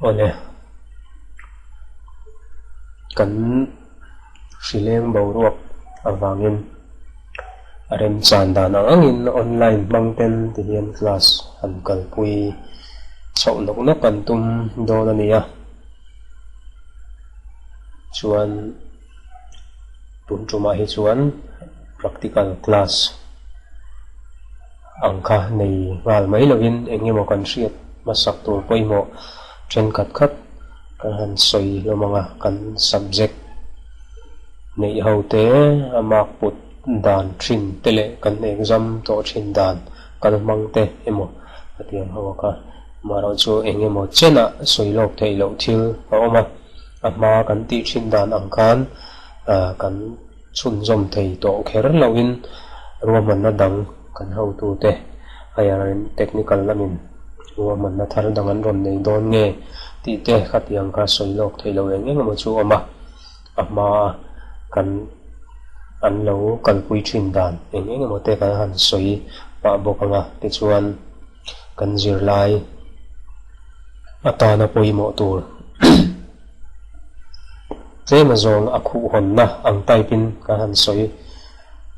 ole kan sileng boruak awangin arem chandan angin online mangten tihian class ankal pui chau nok nok kan tum do na nia chuan tun tuma hi chuan practical class angka nei ngal mai lovin engemaw kan hriat masak tur poimo then khat kan han soi lo manga kan subject nei hote amak put dan thin tele kan exam to thin dan kan mangte emo atiang hawaka maro chu engemaw chena soilok theilo thil awma ama kan ti thin dan angkan kan chun zom thei to kher lovin ruaman na dang kan ho tu te ayarin technical lamin ruaman na thar dangan ron nei don nge ti te khatiang ka soilok theilo engemaw chu ama kan an lo kalpui thin dan engemaw te kan han soi pa bokanga ti chuan kan zirlai atana poimo tur tlema zong akhu hon na ang taipin ka han soi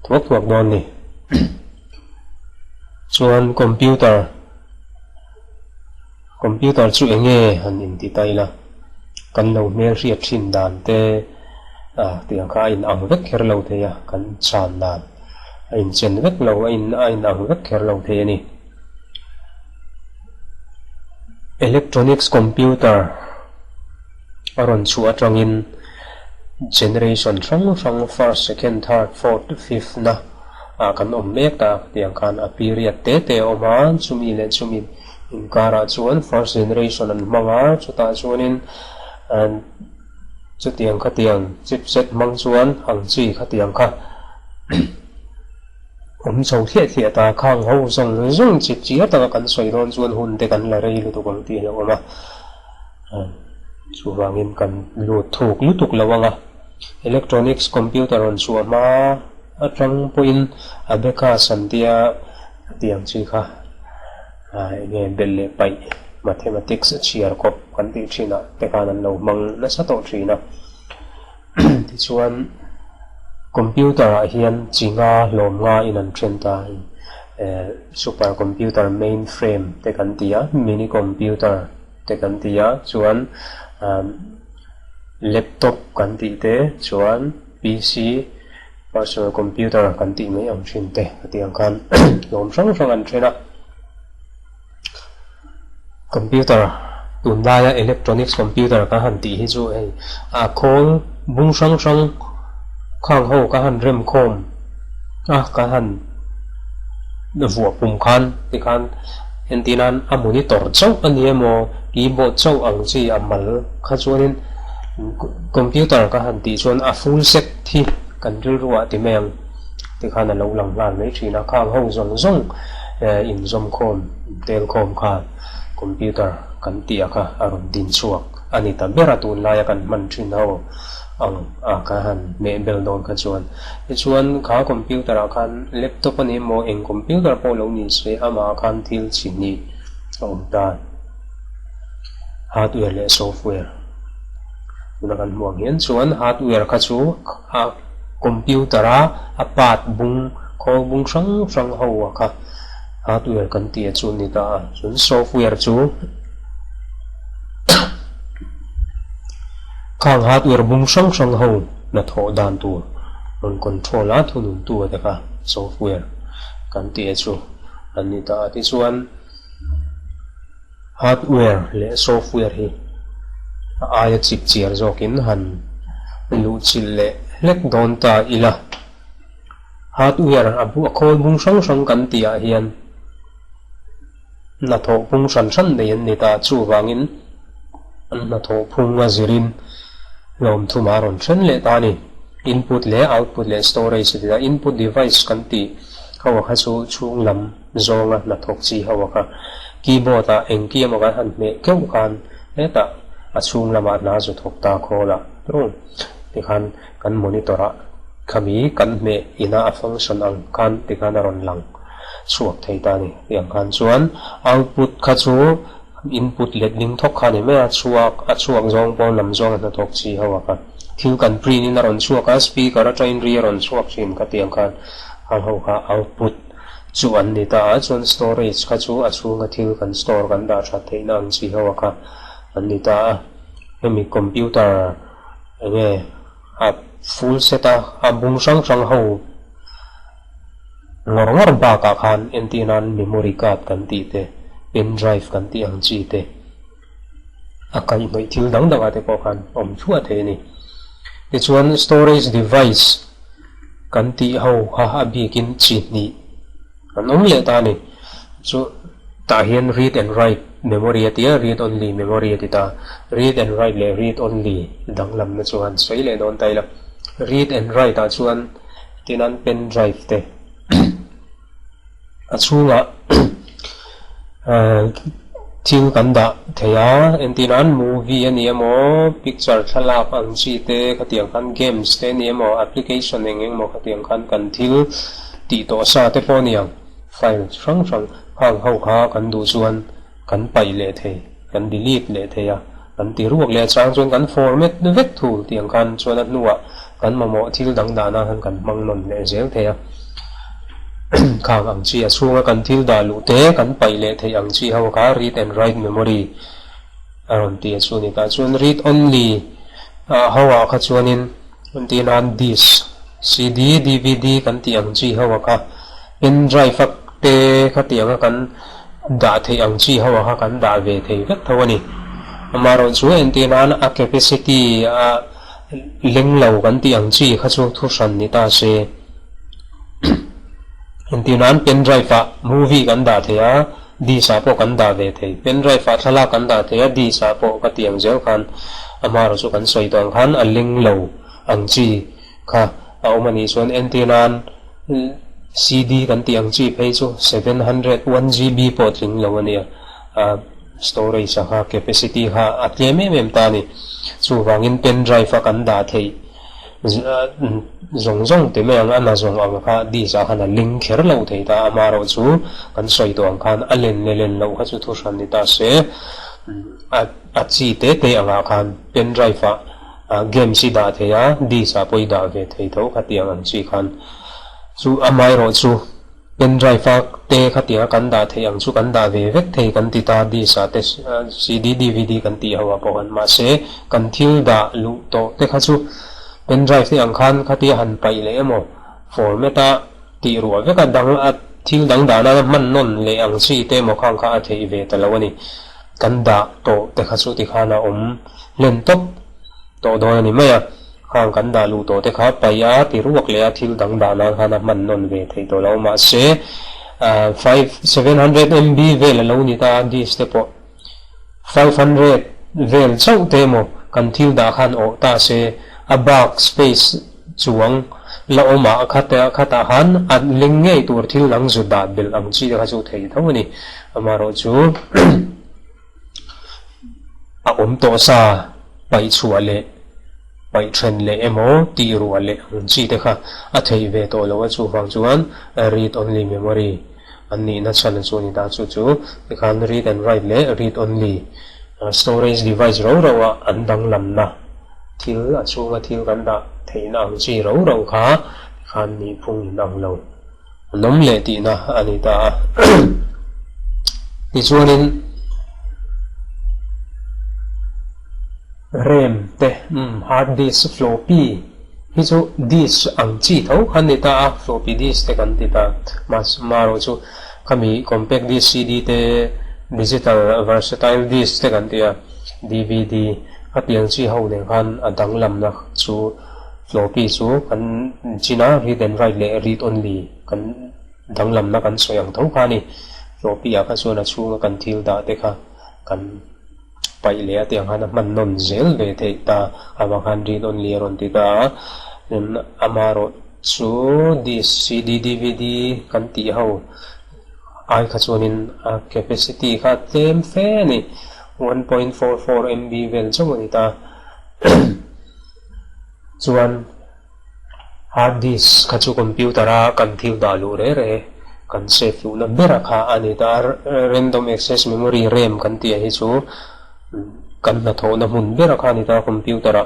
thuak don ni chuan computer chu enge han in ti taila kan lo mer riat thin dan te tiang kha in ang vek kher lo theya kan chan dan in chen vek lo in ang vek kher lo the ni electronics computer aron chu atangin generation rang first second third fourth fifth na kan mek ta tiang khan a period te oma chumi le chumi in kara chuan first generation an manga chuta chuanin an chu tiang kha tiang chipset mang chuan ang chi kha tiang kha chau thia ta khang ho zong chip chi ta kan soi ron chuan hun te kan la rei lu tu kang ti lo ma chu wangin kan lu thuk lutuk lawanga electronics computer on chu ma atang point abeka santia tiang chi kha nge belle pai mathematics chiar ko kan ti thina te kan an lo mang na sa to thina ti chuan computer a hian chinga lom nga in an thenta super computer mainframe te kan tia mini computer te kan tia chuan laptop kan ti te chuan pc personal computer kan ti mai ang thin te atiang kan lom sang an thena computer tunlaya electronics computer ka han ti hi chu a khol bung sang khang ho ka han rem khom ka han vua pum khan ti khan entinan a monitor chau aniemo keyboard chau ang chi amal kha chuanin computer ka han ti chuan a full set thi kan rilruwa ti meng ti khan a lo lang lan mai thina khang ho zong in zom khom tel khom kha computer kan ti aka aron din chuak ani ta bera tun laya kan man thin ho ang ka han me bel don ka chuan kha computer khan laptop ani mo eng computer po lo ni se ama khan thil chini ta hardware le software tuna kan muang hian chuan hardware kha chu computer a pat bung kho bung sang ho kha hardware kan ti chu ni ta chun software chu khang hardware bung sang ho na tho dan tu on control a thunun tu ta ka software kan ti chu ani ta ti chuan hardware le software hi aya chip chiar zokin han lu chil le lek don ta ila hardware abu khol bung sang kan ti a hian na tho pung san nei an ni ta chu wangin na tho phung a zirin lom thuma ron thren le ta ni input le output le storage le input device kan ti hawa kha chu chung lam zonga na thok chi hawa kha keyboard a engki ma kan han me keu kan le ta a chung lama na zu thok ta khola tro ti khan kan monitor a khami kan me ina a function ang kan ti kan ron lang chuak thei ta ni yang khan chuan output kha chu input let ding thok kha ni me chuak zong pon lam zong na thok chi hawa ka thil kan print in ron chuak a speaker a train ri ron chuak chin ka tiang khan hal ho kha output chu an ni ta chon storage kha chu a chunga thil kan store kan da tha theina ang chi hawa ka an ni ta hemi computer nge a full set a bung sang ho ngor ba ka khan entinan memory card kan ti te pen drive kan ti ang chi te akai noi thil dang dang ate ko khan om chua the ni ti chuan storage device kan ti ho ha abi kin chi ni anom le ta ni chu ta hian read and write memory atia read only memory atita read and write le read only dang lam na chuan sei le don tai la read and write ta chuan tinan pen drive te achunga thil kan da theya entinan movie ani emo picture thalak ang chi te khatiang khan games te ni emo application engeng mo khatiang khan kan thil ti to sa te poniang file sang hang ho kha kan du chuan kan pai le the kan delete le theya kan ti ruak le chang chuan kan format vek thu tiang khan chuan at nuwa kan mamo thil dang da na han kan mang non le zel theya khang ang chi achunga kan thil da lu te kan pai le thei ang chi ho kha read and write memory aron ti achuni ta chuan read only hawa kha chuanin antinan disk cd dvd kan ti ang chi hawa kha pen drive te kha tianga kan da thei ang chi hawa kha kan da ve thei vek thawani amaro chu antinan a capacity a lenglo kan ti ang chi kha chu thu san ni ta se entinan pen drive a movie kan da theya di sa po kan da ve thei pen drive a thala kan da theya di sa po ka tiang zel khan amaro chu kan soi tong khan a lenglo ang chi kha aumani chuan entinan cd kan tiang chi phei chu 700 1gb po tling lo ania storage ha capacity ha atleme mem ta ni chu wangin pen drive a kan da thei zong te me ang ana zong ang kha di sa khana link kher lo thei ta amaro chu kan soi to ang khan alen lo kha chu thu san ni ta se a chi te anga khan pen drive a game si da theya di sa poi da ve thei tho kha tiang ang chi khan chu amai ro chu pen drive te kha tia kan da thei ang chu kan da ve vek thei kan ti ta di sa te cd dvd kan ti hawa po kan ma se kan thil da lu to te kha chu pen drive ni ang khan khati han pai le emo format a ti ruwa ve ka dang a thil dang da na man non le ang chi te mo khang kha a thei ve ta lawani kan da to te kha chu ti khana len top to do ni me ya khang kan da lu to te kha pai a ti ruak le a thil dang da na khana man non ve thei to law ma se 700 mb ve la lo ni ta di step 500 vel chau te mo kan thil da khan o ta se a box space chuang la oma khata han at linge tur thil lang zu da bil ang chi kha chu thei thawani amaro chu a to sa pai chuale pai thren le emo ti ruale ang chi te kha a thei ve to lo chu wang chuan read only memory anni na chan chu ni da chu khan read and write le read only storage device ro an dang lam na thil a chunga thil kan da theina ang chi ro kha khan ni phung nang lo nom le ti na ani ta ti chuanin RAM te hard disk floppy hi chu disk ang chi tho khan ni ta floppy disk te kan ti ta maro chu kami compact disk cd te digital versatile disk te kan ti dvd atiang chi ho ne khan adang lam na chu floppy chu kan china read and write le read only kan dang lam na kan soyang tho kha ni floppy a ka chu na chu kan thil da te kha kan pai le atiang han man non zel ve the ta ama khan read only ron ti ta amaro chu this cd dvd kan ti ho ai kha chuanin capacity kha tlem fe ni 1.44 MB vel chawani ta chuan hard disk kha chu computer a kan thil da lu re kan save lu na bera kha ani ta random access memory RAM kan ti hi chu kan na tho na mun bera kha ni ta computer a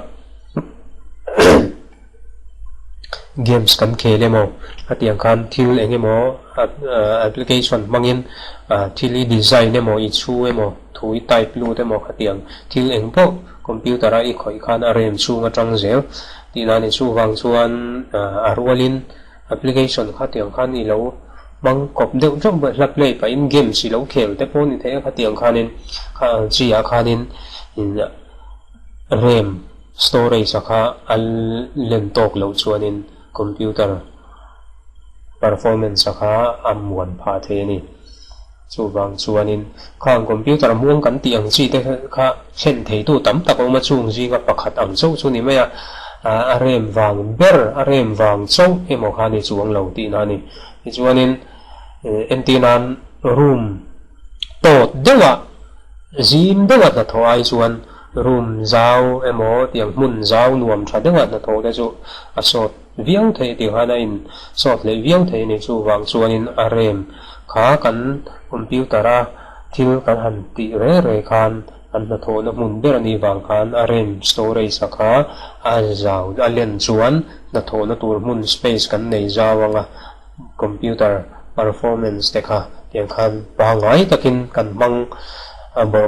games kan khele mo atiang khan thil engemaw application mangin thili design emo I chu emo thui type lu te mo khatiang thil engpo computer a I khoi khan a rem chu nga tang zel ti na ni chu wang chuan arwalin application khatiang khan I lo mang kop deuh jong ba la play pa in game si lo khel te pon ni the khatiang khanin chi a khanin in RAM storage akha al len tok lo chuanin computer performance akha amwan pha the ni chu wang chuanin khang computer muang kan tiang chi te kha chen thei tu tam tak ma chung ji ga pakhat ang chau chu ni maya RAM wang ber RAM wang chau emo kha ni chuang lo ti na ni chuanin antinan room to dewa zim dewa na thoi chuan room zau emo tiang mun zau nuam tha dewa na tho te chu asot viau thei ti hana in sot le viau thei ni chu wang chuanin RAM kha kan computer a thil kan han ti re re khan an na tho na mun ber ni wang khan RAM storage akha a zau a len chuan na tho na tur mun space kan nei zawanga computer performance te kha tiang khan pangai takin kan mang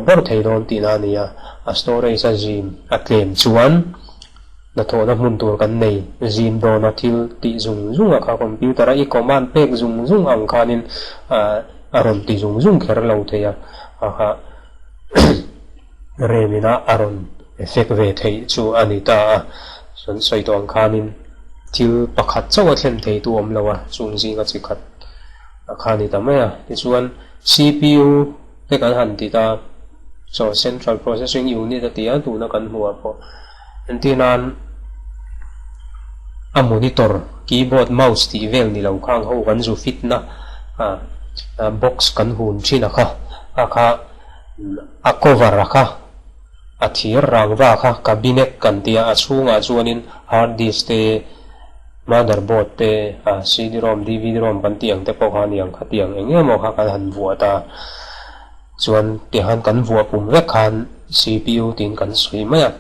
bor thei don ti na ni a storage a zim a tlem chuan na tho na mun tur kan nei zim do na thil ti zung zung akha computer a I command pek zung zung ang khanin aron ti zung zung kher lo theya akha remina aron effect ve thei chu anita son soi tong khanin thil pakhat chawa thlen thei tu om lawa chung zinga chikhat akhani tamaya ti chuan CPU te kan han ti ta so central processing unit atia tu na kan hua po antinan a monitor keyboard mouse ti vel ni lo khang ho kan zu fit na box kan hun china kha akha a cover kha a thir rangwa kha cabinet kan tia a chunga chuanin hard disk te motherboard te CD-ROM DVD-ROM kan tiang te po khan yang khatiang engemaw kha kan han bua ta chuan ti han kan bua pum vek khan CPU tin kan sui maya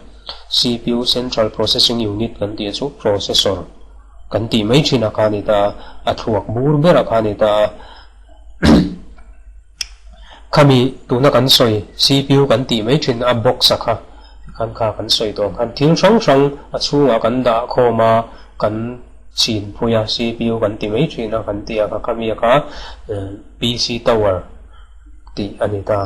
CPU central processing unit kan ti chu processor kan ti mai thina khani ta a thuak bur bera khani ta khami tuna kan soi CPU kan ti mai thin a box akha kan kha kan soi to kan thil sang sang a chunga kan da khoma kan chin puya CPU kan ti mai thina kan ti akha khami akha PC tower ti anita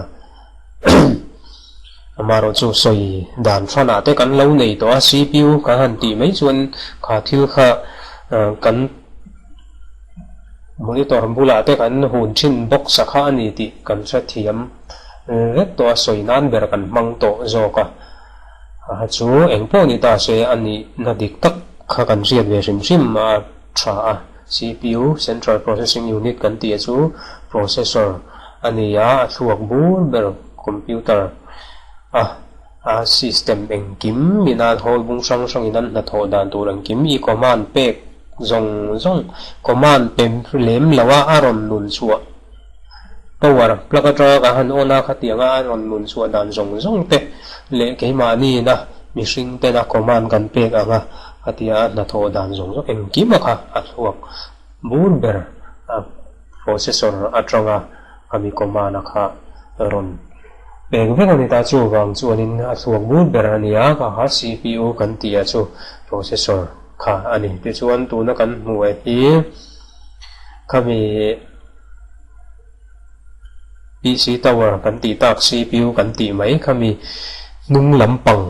amaro chu soi dan fana te kan lo nei to CPU ka han ti mai chuan kha thil kha kan monitor bula te kan hun chin box akha ani ti kan sa thiam vek to soi nan ber kan mang to zo ka chu engpo ni ta se ani na dik tak kha kan riat ve sim sim ma tha CPU central processing unit kan ti chu processor ani ya thuak bur ber computer system engkim mina hol bung sang sang inan na tho dan turang kim I command pek zong zong command pem lem lawa aron nun chua power plaka tra ka han ona khatianga aron nun chua dan zong zong te le ke mani na mishing te na command kan pek anga khatia na tho dan zong zong engkim kha athuak bur ber processor atranga kami command kha ron pek vek ani ta chu wang chuanin athuak bur ber ania ka ha CPU kan tia chu processor kha ani te chuan tu na kan hmuai hi kami PC tower kan ti tak CPU kan ti mai kami nung lampang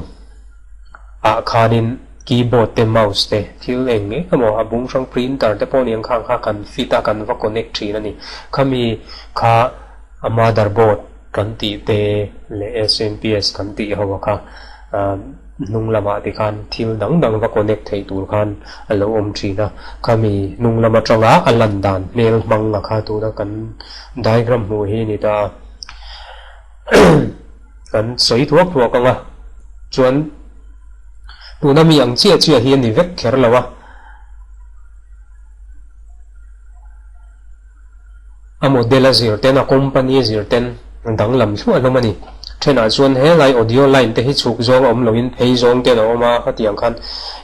khanin keyboard te mouse te thil enge kamo abung sang printer te pon yang khang kha kan fita kan va connect thina ni kami kha motherboard kan ti te le SMPS kan ti hawa kha nung lama ti khan thil dang dang va connect thei tur khan alo om thina kami nung lama tanga alan dan mel manga kha tu da kan diagram mu hi ni ta kan soi thuak thuak anga chuan tu na mi ang chia chia hi ni vek kher lawa a model a zirten a company zirten dang lam thua lomani thena chuan he lai audio line te hi chuk zong om loin phei zong te no ma khatiang khan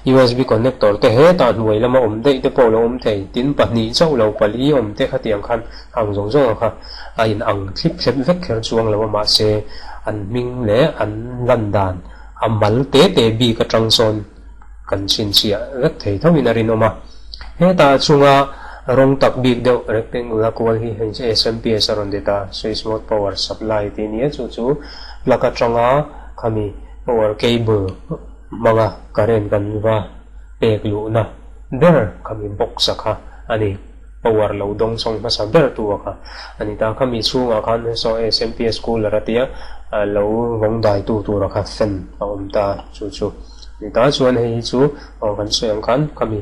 USB connector te he ta hnuai lama om dei te polo om thei tin pahnih chau lo pali om te khatiang khan hang zong zong kha a in ang clip khet vek kher chuang lo ma se an ming le an lan dan amal te te bi ka trangson kan chin chia vek thei thawin a rin oma he ta chunga rong tak big deuh rectangular kwal hi hen che SMPS aron data switch mode power supply ti ni chu chu laka changa khami power cable manga current kan va pek lu na der khami box sakha ani power lo dong song ma sa der tu kha ani ta khami chunga khan so SMPS cooler atia lo rong dai tu ra kha fan om ta chu chu ni ta chuan hei chu kan soyang khan khami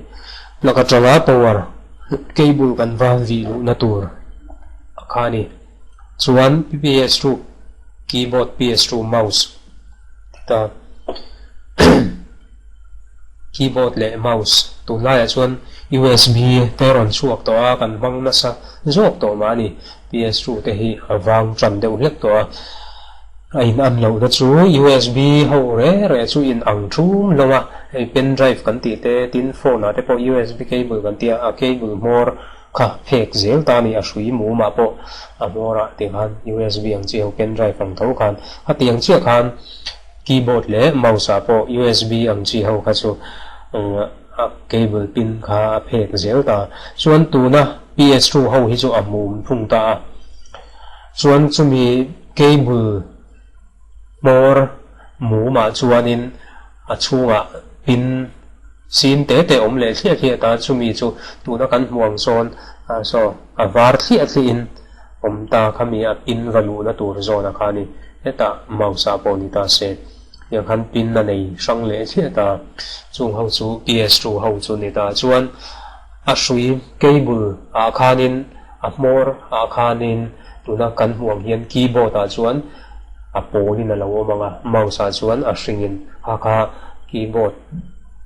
laka changa power cable kan va vi lu na tur khani chuan PS2 keyboard PS2 mouse ta keyboard le mouse tu la chuan USB teron chuak to a kan bang na sa zok to mani PS2 te hi awang tram deuh hlek to a in an lo da chu USB ho re chu in ang thum loma ei pen drive kan ti te tin phone a te po USB cable kan tia a cable more kha phek zel ta ni a shui mu ma po a mora te khan USB ang chi ho pen drive ang tho khan a tiang chi khan keyboard le mouse a po USB ang chi ho kha chu a cable pin kha phek zel ta chuan tu na PS2 ho hi chu amum phung ta chuan chumi cable more mu ma chuanin a chunga pin sin te te om le thia thia ta chumi chu tu na kan muang son so a var thia in om ta khami a pin valu na tur zona khani eta mouse a poni ta se yang han pin na nei sang le thia ta chung ho chu PS2 ho chu ni ta chuan a shui cable a khanin a more a khanin tu na kan muang hian keyboard a chuan a poli na lo manga mouse a chuan a hringin kha keyboard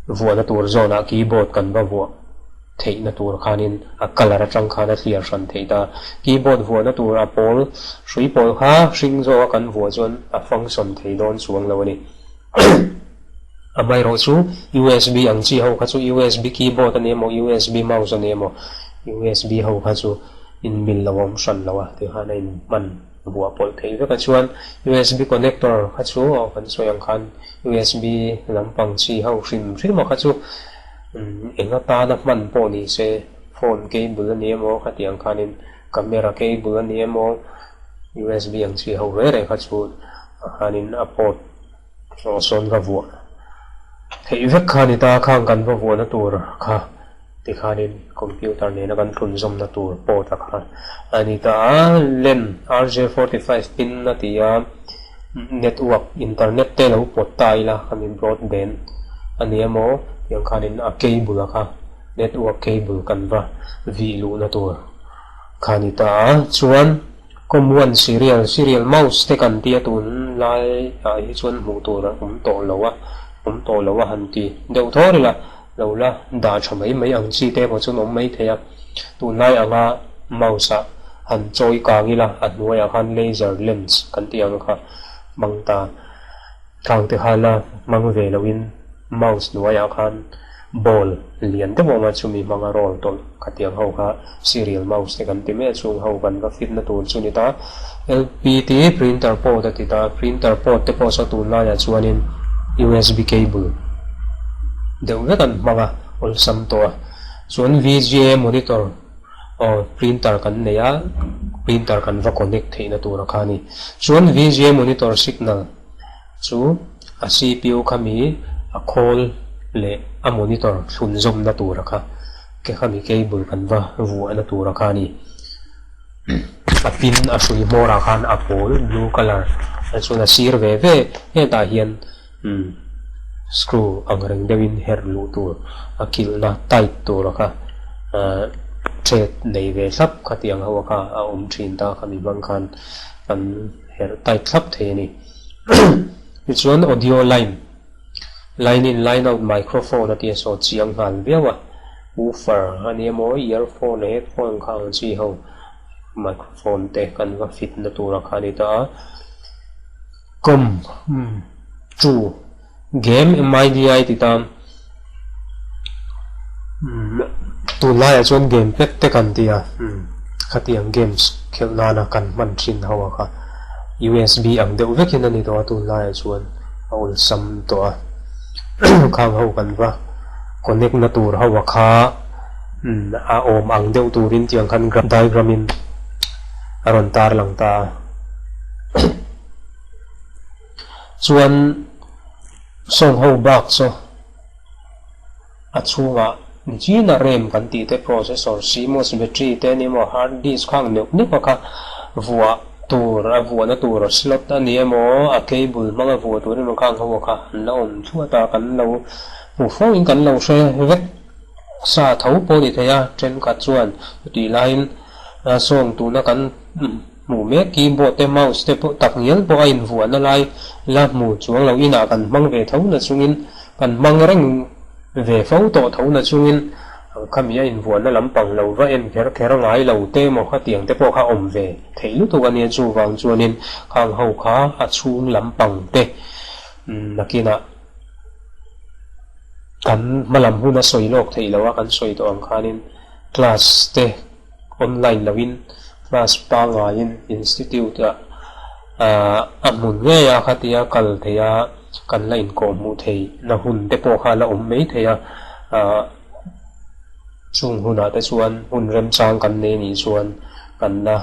vuah na tur zona keyboard kan va vuah thei na tur khanin a color atang khana clear ran thei ta keyboard vuah na tur a pol hrui pol kha hring zo kan vuah chuan a function thei don chuang lo ni a mai ro chu USB ang chi ho kha chu USB keyboard ane mo USB mouse ane mo USB ho kha chu in mil lawam san lawa te hana in man bua pol thei ve ka chuan USB connector kha chu kan soyang khan USB lampang chi ho hrim hrim kha chu enga ta na man po ni se phone cable ni mo kha tiang khanin camera cable ni mo USB ang chi ho re kha chu hanin a port so son ka vu thei ve khani ta khang kan va vu na tur kha ti khanin computer ne na kan thun zom na tur port kha ani ta len RJ45 pin na tia network internet te lo pot taila kami broadband ani mo yang khanin a cable kha network cable kan va vi lu na tur khani ta chuan common serial mouse te kan tia tun lai a hi chuan mu tur to lo han ti deu thori la lo la da chamai mai ang chi te bo chu nom mai theya tu nai anga mouse han choi ka ngila anwaya khan laser lens kan ti ang kha mangta thang te hala mang ve lowin mouse nuaya khan ball lian te bo ma chumi manga roll tol khatiang ho kha serial mouse te kan ti me chung ho kan ka fit na tur chuni ta LPT printer port ti ta printer port te po so tu la ya chuanin USB cable deuh kan manga ol sam to chuan VGA monitor printer kan neya printer kan va connect theina tur khani chuan VGA monitor signal chu a CPU khami a call le a monitor thun zom na tur kha ke khami cable kan va vu na tur khani a pin a sui mora khan a pol blue color chuna sir ve he ta hian screw ang reng dewin her lu tur akil na tight tur kha thread nei ve thap khatiang hawa kha a thin ta khami bang khan an her tight thap the ni it's one audio line in line out microphone at so chiang han bewa woofer ani mo earphone headphone khang chi ho microphone te kan va fit na tura khani ta kom chu game midi ti tam tu lai chuan game pek te kan tia khatiang games khelna na kan man thin hawa kha USB ang deuh vekin ani to tu lai chuan aul sam to khang ho kan va connect na tur hawa kha a om ang deuh turin tiang khan graph diagram in aron tar lang ta chuan song ho back so achunga Gina RAM kan ti te processor CMOS battery te ni mo hard disk khang ni kha vua tur a vua na tur slot ani mo a cable manga vua tur ni khang ho kha na om chua ta kan lo mu phone in kan lo she vek sa thau po ni thaya tren ka chuan ti line a song tu na kan mu me keyboard te mouse te po tak ngel po a in vua na lai la mu chuang lo ina kan mang ve thau na chungin kan mang reng về phẫu tổ thấu là chung in khami in vuan na lampang lo va en kher ngai lo te mo kha tiang te po kha om ve theilu to ania chu wang chuanin khang ho kha a chung lampang te nakina kan malam huna soilok theilawa kan soi to ang khanin class te online lawin class pa nga in institute amun nge ya khatia kal theya kan la in ko mu thei na hun te po kha la mei theya chung huna te chuan hun rem chang kan ne ni chuan kan na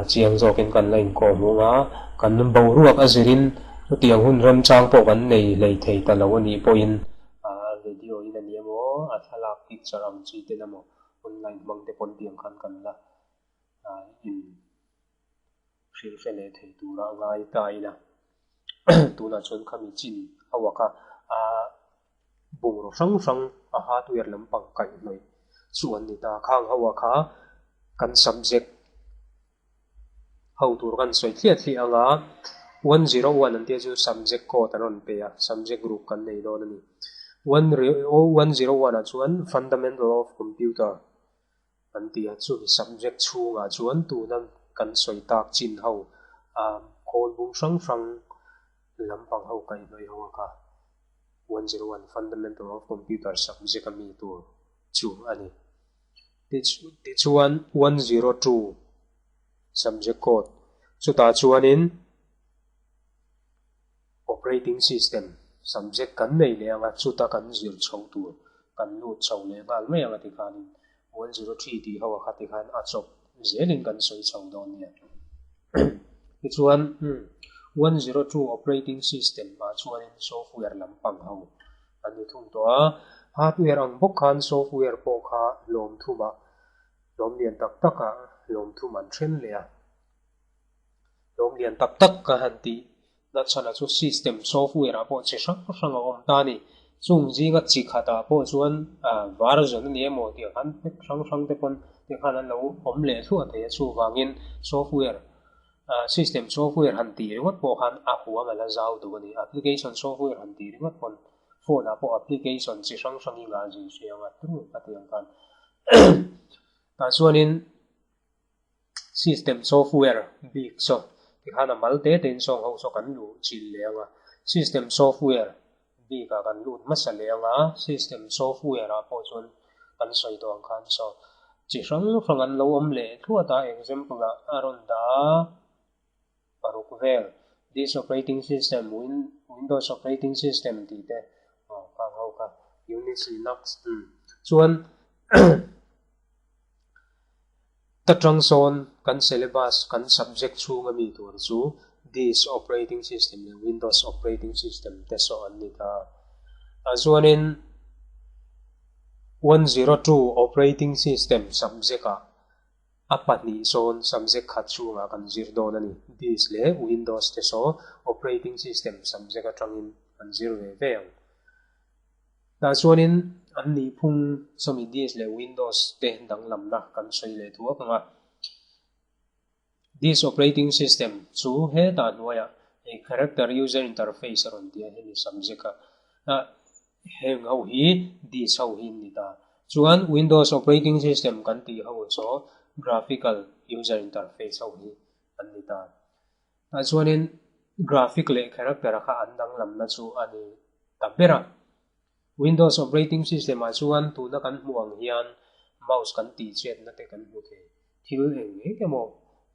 chiang zo ken kan la in ko mu nga kan bo ruak azirin tiang hun rem chang po kan nei lei thei ta lo ni po in video in ani mo athala picture am chi te na mo online mang te pon tiang khan kan la in shil fele thei tu ra ngai ta ina tu na chon khami chin awaka bung ro sang a ha tu yer lampang kai noi chuan ni ta khang awaka kan subject how tur kan soi thli anga 101 an te chu subject code anon pe a subject group kan nei don ani 101 a chuan fundamental of computer an tia chu subject chunga chuan tu nam kan soi tak chin ho code bung sang lampang ho kai noi ho ka 101 fundamental of computer subject ami tu chu ani ti chuan 102 subject code chu ta chuanin operating system subject kan nei le anga chu ta kan zir chho tu kan lut chho le bal me anga ti khan 103 ti ho kha ti khan a chop zelin kan soi chho don ne ti chuan 102 operating system ma chuanin software lampang ho ani thum to hardware ang bok khan software po kha lom thuma lom lian tak taka lom thuman thren le a lom lian tak ka hanti na chana chu system software po che sang om ta ni chung jinga chi khata po chuan version ni emo ti khan sang te pon ti khan an lo om le thu a the chu wangin software system software hanti ringot po khan a huwa mala zau tu ni application software hanti ringot pon phone apo application chi sang inga ji sianga tu patiang kan ta chuanin system software big so ti khana malte ten song ho so kan lu chil leanga system software big ka kan lu masaleanga system software apo chon kan soi to ang khan so chi sang an lo om le thua ta example aron da parukvel this operating system Windows operating system ti te ka Unix Linux chuan ta trangson kan syllabus kan subject chunga mi tur chu this operating system Windows operating system te so an ni ta chuanin 102 operating system subject apani son subject khat chunga kan zir don ani this le Windows te so operating system subject atangin kan zir ve ta chuanin an ni phung somi this le Windows te dang lamna kan soi le thu anga this operating system chu he ta noya a character user interface aron dia he subject heng ho hi this ho hin ni ta chuan Windows operating system kan ti ho so graphical user interface ho hi an ni ta chuanin graphic le character kha an dang lam na chu ani tabera Windows operating system a chuan tu na kan hmuang hian mouse kan ti chet na te kan hmu the thil eng emo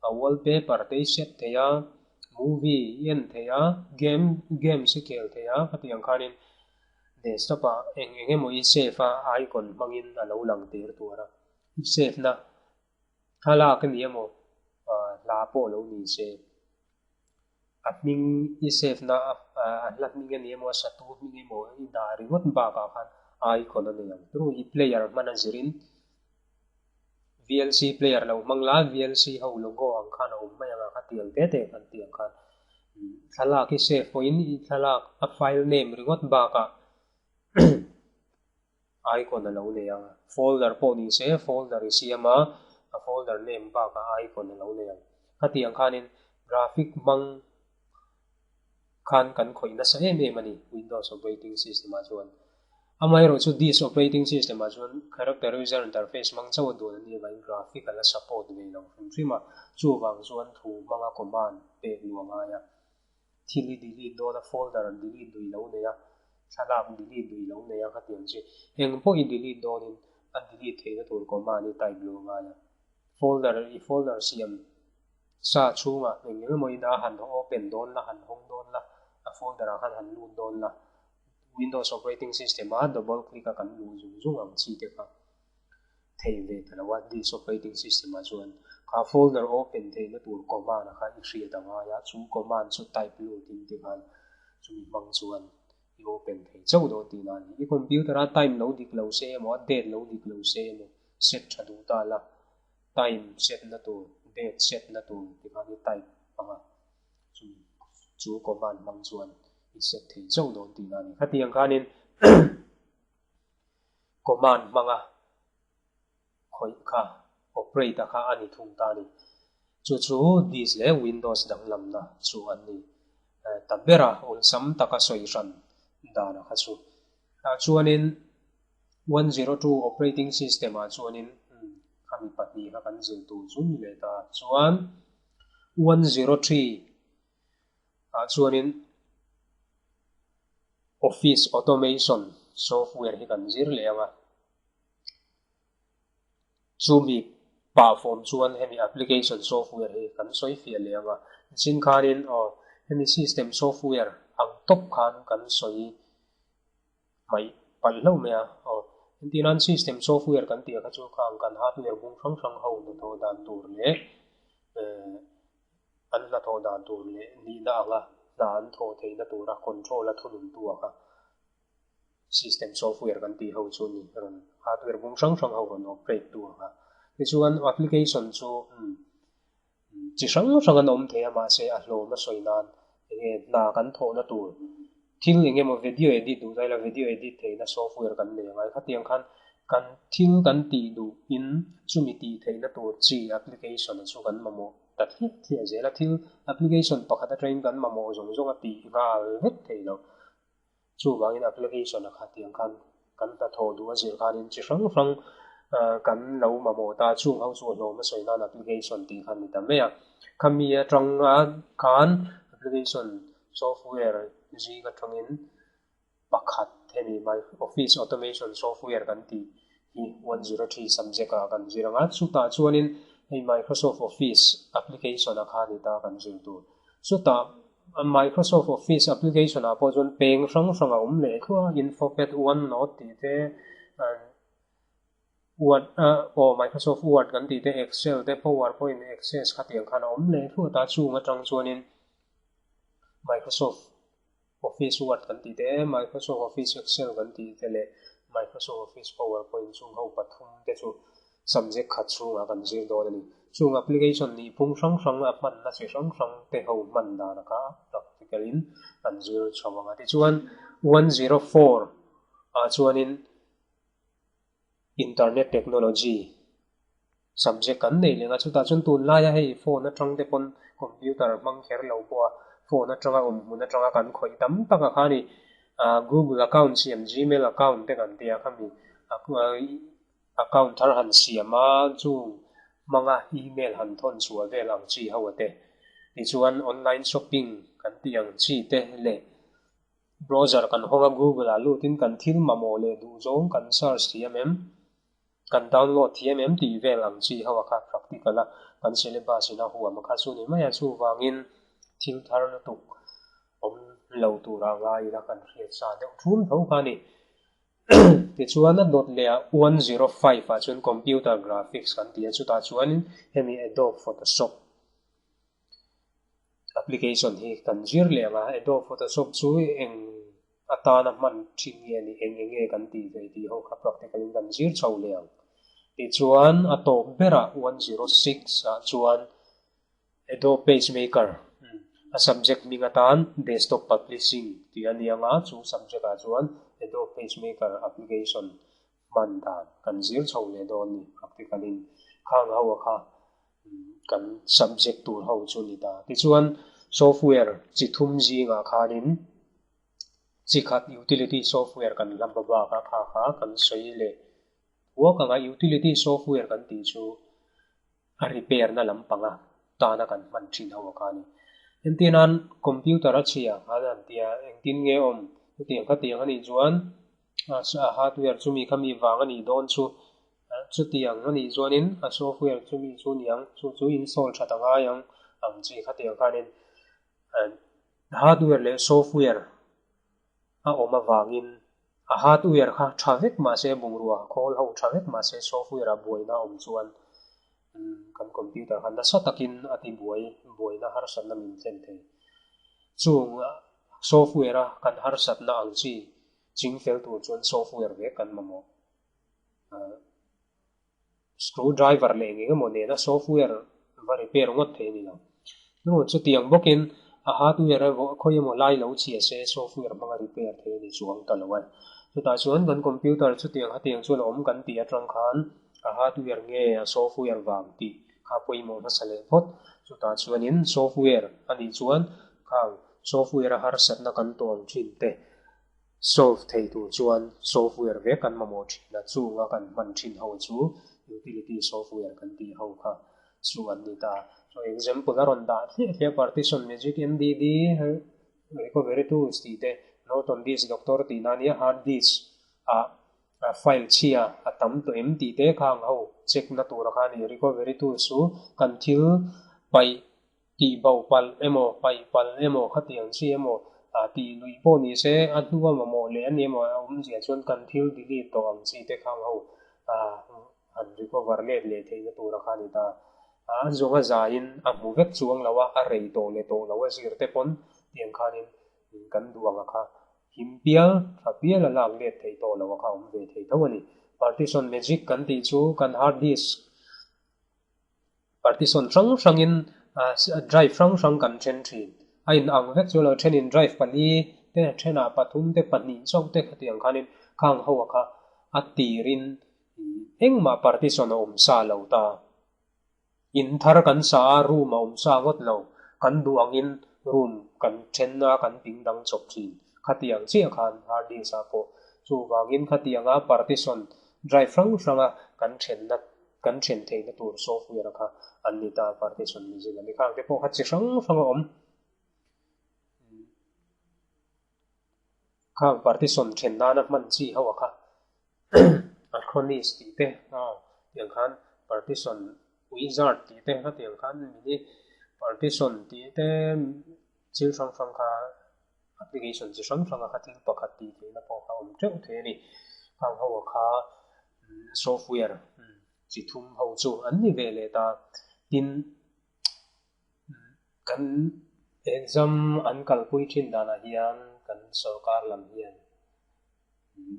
a wallpaper te set theya movie yen theya game se kel theya khatiang khanin desktop a emo I save a icon mangin a lo lang ter tura I save na hala kan emo la po lo ni se atming I save na atlat ming ani emo sa tu ming emo I da ringot ba ka khan icon na yang through I player managerin VLC player lo mangla VLC ho logo ang khan o mai nga khatiang te te kan tiang khan thala ki save point I thala a file name ringot ba ka icon na lo le yang folder po ni se folder I siama a folder name ba ka icon na lo le yang khatiang khanin graphic mang khan kan khoi na sa mani Windows operating system a chuan amai ro chu this operating system a chuan character user interface mang chaw do ni vai graphic ala support ve lo frima chu wang chuan thu manga command pe luanga ya thili delete do na folder delete dui lo ne ya thalak delete dui lo ne ya khatiang chi eng po I delete do nin a delete the na tur command ni type luanga ya folder siam sa chunga eng mo ina han open don la han hong don la a folder a han lu don la Windows operating system a double click a kan lu zung ang chi te ka thei ve tala wa this operating system a chuan ka folder open the na tur command a kha I hria danga ya chu command chu type lu tin te kan chu mang chuan I open the chau do ti na ni computer a time lo dik lo se mo date lo dik lo se mo set thadu ta la time set na tur date set na tur ti ka ni type anga chu command mang chuan I set the chau do ti na ni khatiang khanin command manga khoi kha operator kha ani thung ta ni chu this le Windows dang lam na chu ani tabera on sam taka soi ran da na kha chu chuanin 102 operating system a chuanin kami pati kha kan zil tu chun le ta chuan 103 chuanin office automation software hi kan zir le anga chumi pa form chuan hemi application software hi kan soi fial le anga chin khanin hemi system software ang top khan kan soi mai pal lo me a intinan system software kan tia kha chu khang kan hardware bung sang ho no tho dan tur le an la tho dan tur le ni na anga dan tho thei na tura control la thunun tu aka system software kan ti ho chu ni ron hardware bung sang ho ron operate tu aka ti chuan application chu chi sang an om the ma se a hlo na soinan na kan tho na tur thil nge mo video edit du dai la video edit the na software kan le ngai khatiang khan kan thil kan ti du in chumi ti the na tur chi application chu kan mamo tat hi thia zela thil application pakhata train kan mamo zong a ti gal het thei lo chu wangin application a khatiang khan kan ta tho du a zir khanin chi sang kan lo mamo ta chu ho chu lo ma soina application ti khan ni ta me a khami a tang a khan application software ji ga thangin pakhat hemi my office automation software kan ti hi 103 subject a kan ziranga chu ta chuanin hei Microsoft Office application a kha ni ta kan zir tu chu ta Microsoft Office application a po chun peng sang a le khua infopad OneNote ti te Word Microsoft Word kan ti te Excel te PowerPoint Access khatiang khan le khua ta chu ma tang chuanin Microsoft Office Word kan ti te Microsoft Office Excel kan ti te le Microsoft Office PowerPoint chung ho pathum te chu subject khat chunga kan zir do ni chung application ni phung sang a man na che sang te ho man da na ka practical in kan zir chawanga ti chuan 104 chuanin internet technology subject kan nei lenga chu ta chun tun la ya hei phone na tang te pon computer mang kher lo bo phone na tanga mun tanga kan khoi tam taka khani Google account siam Gmail account te kan tia khami account thar han siama chu mga email han thon chua vel ang chi ho ate ti chuan online shopping kan tiang chi te le browser kan honga Google alu tin kan thil mamo le du zong kan search TMM kan download TMM ti vel ang chi ho kha practical a kan syllabus ina huwa makha chu ni maya chu wangin thil thar na tuk om lo tu ra nga ila kan riat sa de thun tho kha ni ti chuan a dot le 105 a chun computer graphics kan ti chu ta chuan hemi Adobe Photoshop application hi kan zir le nga Adobe Photoshop chu eng atana man thingye ni enge kan ti ve ti ho kha practical kan zir chho le ti chuan ato bera 106 a chuan Adobe PageMaker a subject minga tan desktop publishing ti anianga chu subject a chuan Adobe PageMaker application man dan kan zir chho le don ni practical in khang ho kha kan subject tur ho chu ni ta ti chuan software chi thum ji nga khanin chi khat utility software kan lamba ba ka kha kan sei le wa ka utility software kan ti chu a repair na lampanga ta na kan man thin ho ka ni entinan computer a chia alan tia engtin nge om tiang ka tiang ani chuan hardware chu mi khami wang ani don chu chu tiang ani chuanin a software chu mi chu niang chu install thatanga yang ang chi kha tiang khanin hardware le software a oma wangin a hardware kha thavek ma se bungrua khol ho thavek ma se software a boina om chuan kan computer kan da satakin ati buai na har san na min chen the chung software a kan har sat na ang chi chingfel tu chuan software ve kan mamo screwdriver le nge mo ne na software va repair ngot the ni la no chu tiang bokin a hardware vo khoyemo lai lo chi ase software ma repair the ni chuang ta lawai chu ta chuan kan computer chu tiang hatiang chu lom kan ti atang khan a hardware nge a software wang ti kha poimo na sale phot chu ta chuan in software ani chuan khang software har sat na kan tong thin te solve thei tu chuan software ve kan mamo thina chu nga kan man thin ho chu utility software kan ti ho kha chu an ni ta so example a ron da the partition magic mdd recovery tools ti te note on this doctor ti nania hard disk a file chia a tam to empty te khang ho check na tur kha ni recovery tools su kan thil pai ti bau pal emo pai pal emo khatiang chi emo ti lui po ni se atua mamo le ani emo zia chuan kan thil delete to ang chi te khang ho an recover le thei na tur kha ni ta zonga zain a mu vek chuang lawa a rei to le to lawa zir te pon tiang khanin kan duanga kha himpial thapial la le thei to lawa kha ve thei thawani partition magic kan ti chu kan hard disk partition rang in drive rang kan chen thin ain ang vek chu lo chen in drive pani te thena pathum te pani chok te khatiang khanin khang ho kha atirin engma partition om sa lo ta in thar kan sa room om sa got lo kan duangin room kan chenna kan pingdang chop thin khatiang chi khan hard disk sa ko chu wangin khatianga partition drive ranga kan chen thei na tur software kha anita partition ni jin ani khang te po khachi rang om kha partition chen na na man chi hawa kha acronyms ti te yang khan partition wizard ti te ha tiang khan ni partition ti te chil rang kha application chi rang kha thil pakhat ti te na po kha om cheu the ni khang hawa kha software chi thum ho chu an ni ve le ta tin kan exam an kalpui thin dana hian kan sarkar lam hian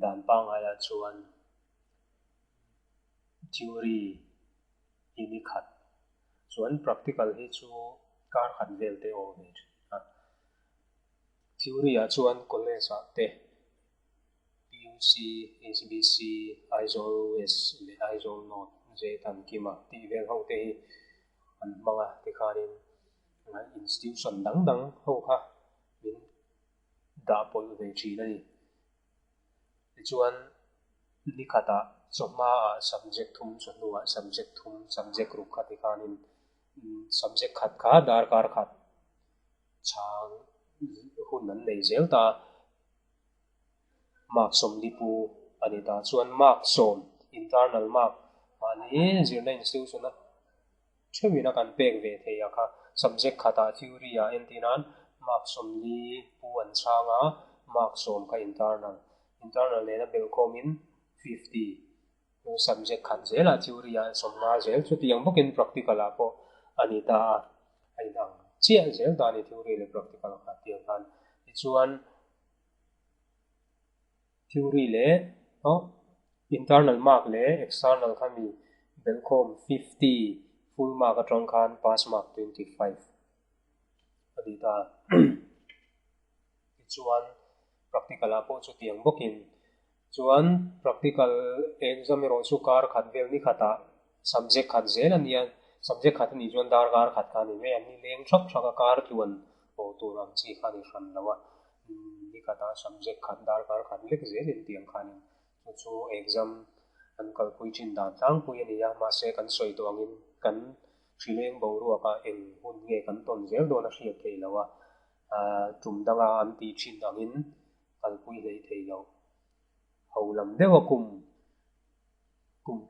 dan pang aya chuan theory ini khat chuan practical hi chu kar khat vel te o ve theory a chuan college a te PUC HBC ISOS le ISO note je tan kima ti vel ho te an manga te khanin institution dang ho kha min da pol ve chi na ni chuan ni khata soma subject thum chunua subject thum subject ru khati khanin subject khat kha dar kar khat chang hun nan nei zel ta mark som lipu anita chuan mark som internal mark mani zirna institution na chewina kan pek ve theya kha subject khata theory a entinan mark som li pu an changa mark som ka internal le na belcom in 50 subject khat zela theory a somna zel chu tiang bokin practical a po anita ainang chia zel da ni theory le practical kha tiang kan chuan theory le internal mark le external khami belcom 50 full mark atong khan pass mark 25 adita chuan practical apo chu tiang bokin chuan practical exam ro chu kar khat vel ni khata subject khat zel ania subject khat ni chuan dar kar khat khan ni me ani leng thak thaka kar chuan o turam chi khani ran lawa ni kata subject khat dar kar khat lek zel in tiang khan chu exam an kal pui chin dan tang pui ania ma se kan soi to angin kan thileng bo ru ka eng hun nge kan ton zel do na hriat thei lawa tum danga an ti thin angin kal pui lei thei lo holam dewa kum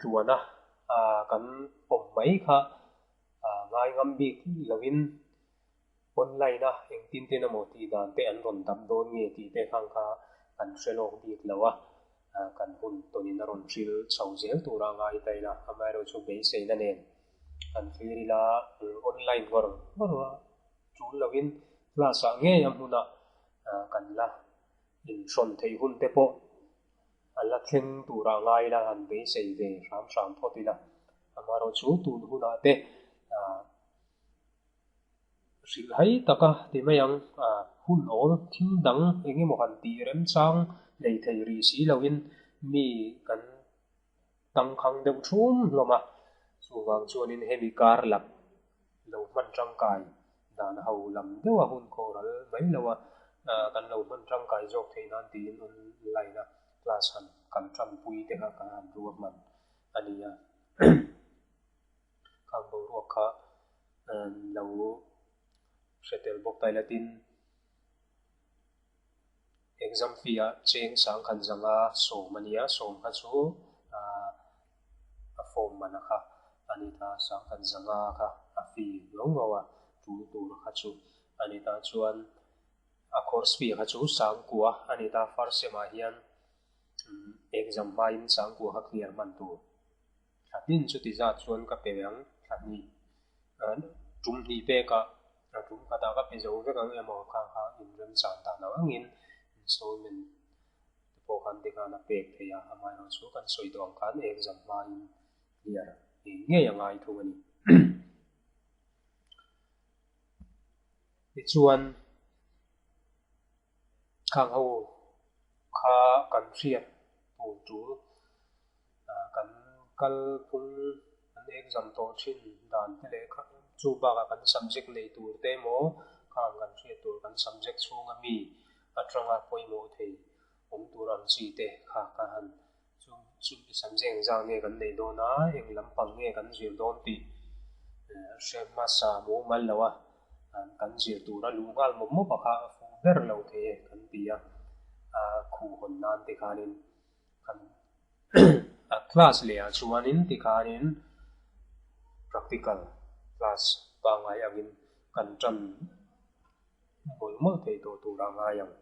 chuana kan pom mai kha ngai ngam bik lovin online na eng tin te na mo ti dan te an ron tam don nge ti te khang kha kan shelok bik lawa kan hun tonin na ron thil chau zel tura ngai tai na amai ro chu be sei na nen kan firi la online gor chu lovin class a nge yam huna kan la in son thei hun te po ala thleng tura ngai la han be sei ve ram photila amaro chu tun huna te sil hai taka ti mayang hun ol thil dang engi mo kan ti rem chang lei thei ri si lovin mi kan tang khang deuh thum loma chuwang chuanin hemi kar lak lo man tangkai dan ho lam dewa hun khoral mai lowa kan lo man tangkai jok theinan ti in laina class han kan tram pui te ka kan ruwa man ania kan bo ro kha lo settle bok tai latin exam fee cheng sang khan zanga so mania som kha chu a form manakha anita sang khan zanga kha a fee longawa tu kha chu anita chuan a course fee kha chu sang kuwa anita first sem a hian exam main sang kuwa kha clear man tu thatin chu ti za chuan ka pewang thani tum ni pe ka tum ka da ka pe zo ve ka emo kha in rem chan ta na angin installment po kan te kana pe theya amai no chu kan soi dong kan exam main clear nge yang ai thu ani chuan khang ho kha kan riat pu chu kan kal pung an exam to thin dan te le kha chu ba ka kan subject nei tur te mo khang kan riat tur kan subject chunga mi atranga poimo thei tur an chi te kha ka han chu subject exam nge kan nei do na eng lampang nge kan zir don ti shem ma sa mo mal lawa kan zir tura lungal mo pa kha fu ber lo the kan tia khu hon nan te khanin kan class le a chuanin ti khanin practical class pa ngai agin kan tram bol mo te to tura ngai yang